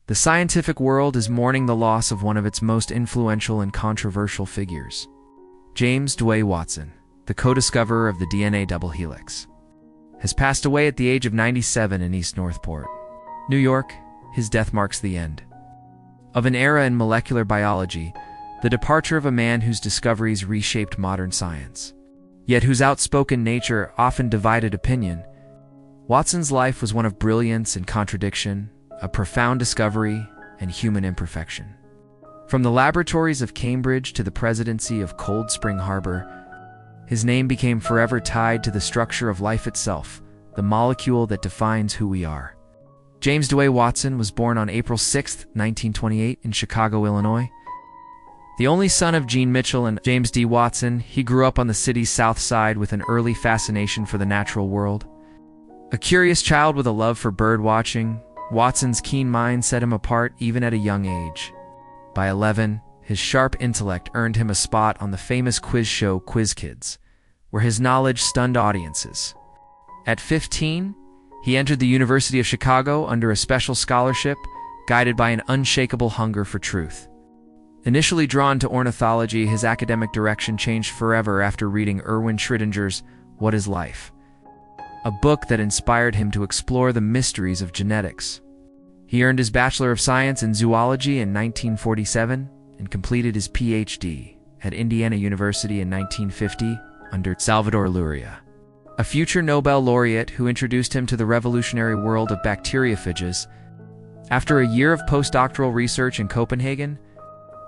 The scientific world is mourning the loss of one of its most influential and controversial figures. James Dwey Watson, the co-discoverer of the DNA double helix, has passed away at the age of 97 in East Northport, New York. His death marks the end of an era in molecular biology, the departure of a man whose discoveries reshaped modern science, yet whose outspoken nature often divided opinion. Watson's life was one of brilliance and contradiction, a profound discovery and human imperfection. From the laboratories of Cambridge to the presidency of Cold Spring Harbor, his name became forever tied to the structure of life itself, the molecule that defines who we are. James Dwey Watson was born on April 6, 1928 in Chicago, Illinois. The only son of Jean Mitchell and James D. Watson, he grew up on the city's south side with an early fascination for the natural world. A curious child with a love for bird watching, Watson's keen mind set him apart even at a young age. By 11, his sharp intellect earned him a spot on the famous quiz show Quiz Kids, where his knowledge stunned audiences. At 15, he entered the University of Chicago under a special scholarship, guided by an unshakable hunger for truth. Initially drawn to ornithology, his academic direction changed forever after reading Erwin Schrödinger's What is Life?, a book that inspired him to explore the mysteries of genetics. He earned his Bachelor of Science in Zoology in 1947 and completed his Ph.D. at Indiana University in 1950 under Salvador Luria, a future Nobel laureate who introduced him to the revolutionary world of bacteriophages. After a year of postdoctoral research in Copenhagen,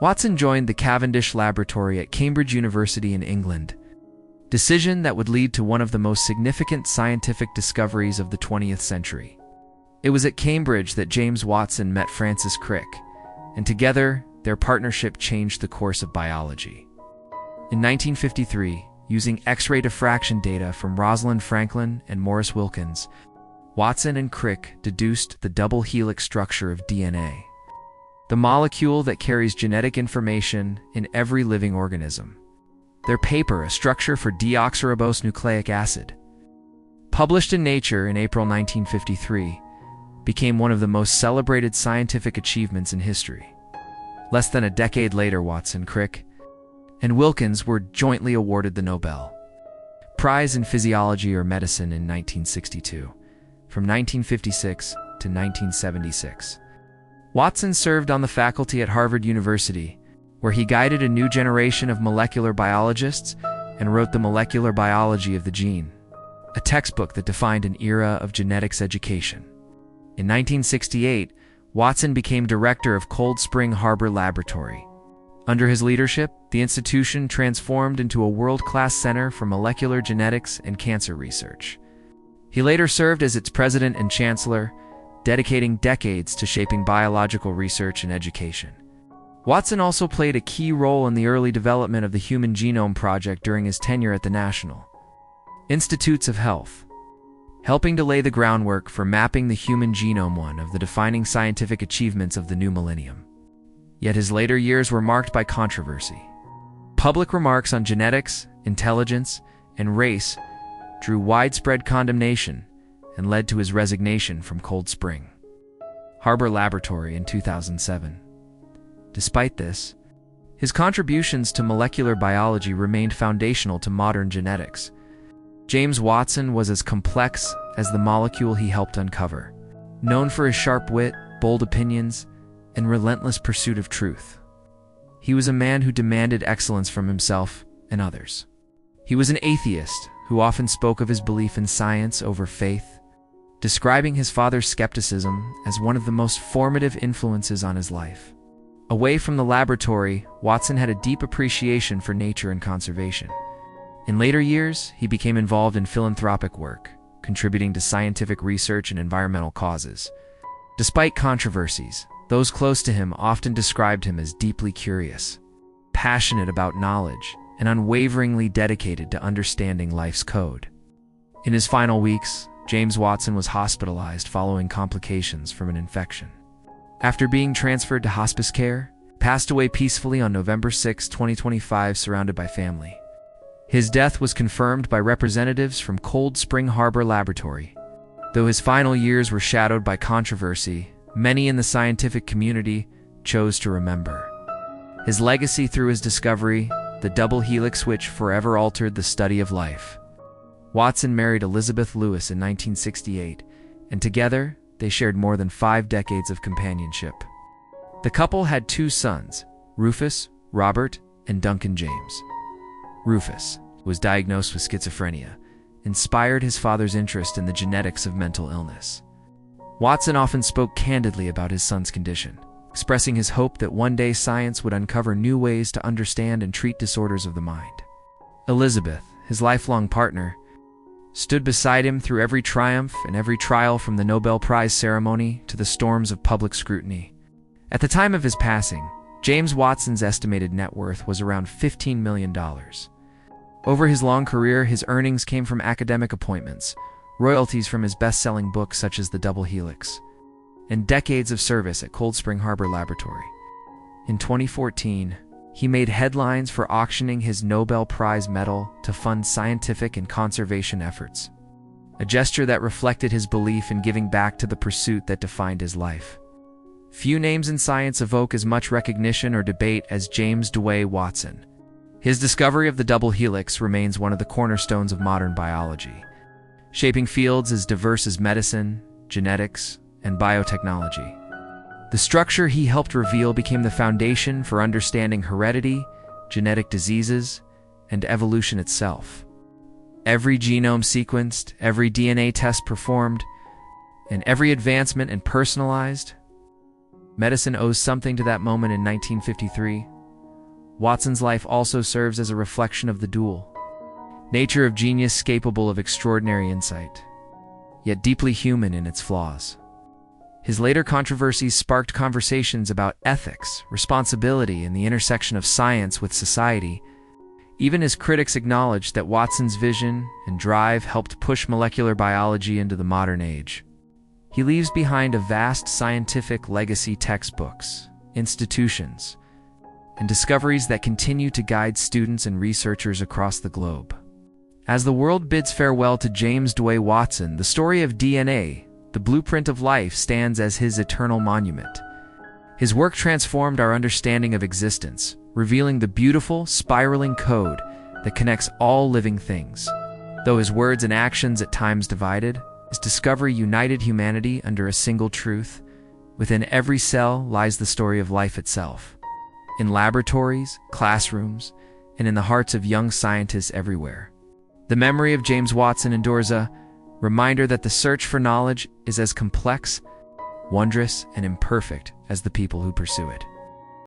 Watson joined the Cavendish Laboratory at Cambridge University in England, a decision that would lead to one of the most significant scientific discoveries of the 20th century. It was at Cambridge that James Watson met Francis Crick, and together, their partnership changed the course of biology. In 1953, using X-ray diffraction data from Rosalind Franklin and Maurice Wilkins, Watson and Crick deduced the double helix structure of DNA, the molecule that carries genetic information in every living organism. Their paper, A Structure for Deoxyribose Nucleic Acid, published in Nature in April 1953, became one of the most celebrated scientific achievements in history. Less than a decade later, Watson, Crick, and Wilkins were jointly awarded the Nobel Prize in Physiology or Medicine in 1962. From 1956 to 1976, Watson served on the faculty at Harvard University, where he guided a new generation of molecular biologists and wrote The Molecular Biology of the Gene, a textbook that defined an era of genetics education. In 1968, Watson became director of Cold Spring Harbor Laboratory. Under his leadership, the institution transformed into a world-class center for molecular genetics and cancer research. He later served as its president and chancellor, dedicating decades to shaping biological research and education. Watson also played a key role in the early development of the Human Genome Project during his tenure at the National Institutes of Health, helping to lay the groundwork for mapping the human genome, one of the defining scientific achievements of the new millennium. Yet his later years were marked by controversy. Public remarks on genetics, intelligence, and race drew widespread condemnation and led to his resignation from Cold Spring Harbor Laboratory in 2007. Despite this, his contributions to molecular biology remained foundational to modern genetics. James Watson was as complex as the molecule he helped uncover, known for his sharp wit, bold opinions, and relentless pursuit of truth. He was a man who demanded excellence from himself and others. He was an atheist who often spoke of his belief in science over faith, describing his father's skepticism as one of the most formative influences on his life. Away from the laboratory, Watson had a deep appreciation for nature and conservation. In later years, he became involved in philanthropic work, contributing to scientific research and environmental causes. Despite controversies, those close to him often described him as deeply curious, passionate about knowledge, and unwaveringly dedicated to understanding life's code. In his final weeks, James Watson was hospitalized following complications from an infection. After being transferred to hospice care, he passed away peacefully on November 6, 2025, surrounded by family. His death was confirmed by representatives from Cold Spring Harbor Laboratory. Though his final years were shadowed by controversy, many in the scientific community chose to remember. His legacy through his discovery, the double helix, which forever altered the study of life. Watson married Elizabeth Lewis in 1968, and together they shared more than 5 decades of companionship. The couple had 2 sons, Rufus, Robert, and Duncan James. Rufus, who was diagnosed with schizophrenia, inspired his father's interest in the genetics of mental illness. Watson often spoke candidly about his son's condition, expressing his hope that one day science would uncover new ways to understand and treat disorders of the mind. Elizabeth, his lifelong partner, stood beside him through every triumph and every trial, from the Nobel Prize ceremony to the storms of public scrutiny. At the time of his passing, James Watson's estimated net worth was around $15 million. Over his long career, his earnings came from academic appointments, royalties from his best-selling books such as The Double Helix, and decades of service at Cold Spring Harbor Laboratory. In 2014, he made headlines for auctioning his Nobel Prize medal to fund scientific and conservation efforts, a gesture that reflected his belief in giving back to the pursuit that defined his life. Few names in science evoke as much recognition or debate as James Dwey Watson. His discovery of the double helix remains one of the cornerstones of modern biology, shaping fields as diverse as medicine, genetics, and biotechnology. The structure he helped reveal became the foundation for understanding heredity, genetic diseases, and evolution itself. Every genome sequenced, every DNA test performed, and every advancement in personalized medicine owes something to that moment in 1953. Watson's life also serves as a reflection of the dual nature of genius, capable of extraordinary insight, yet deeply human in its flaws. His later controversies sparked conversations about ethics, responsibility, and the intersection of science with society. Even as critics acknowledged that Watson's vision and drive helped push molecular biology into the modern age. He leaves behind a vast scientific legacy: textbooks, institutions, and discoveries that continue to guide students and researchers across the globe. As the world bids farewell to James Dwey Watson, the story of DNA, the blueprint of life, stands as his eternal monument. His work transformed our understanding of existence, revealing the beautiful, spiraling code that connects all living things. Though his words and actions at times divided, his discovery united humanity under a single truth: within every cell lies the story of life itself. In laboratories, classrooms, and in the hearts of young scientists everywhere, the memory of James Watson endures, a reminder that the search for knowledge is as complex, wondrous, and imperfect as the people who pursue it.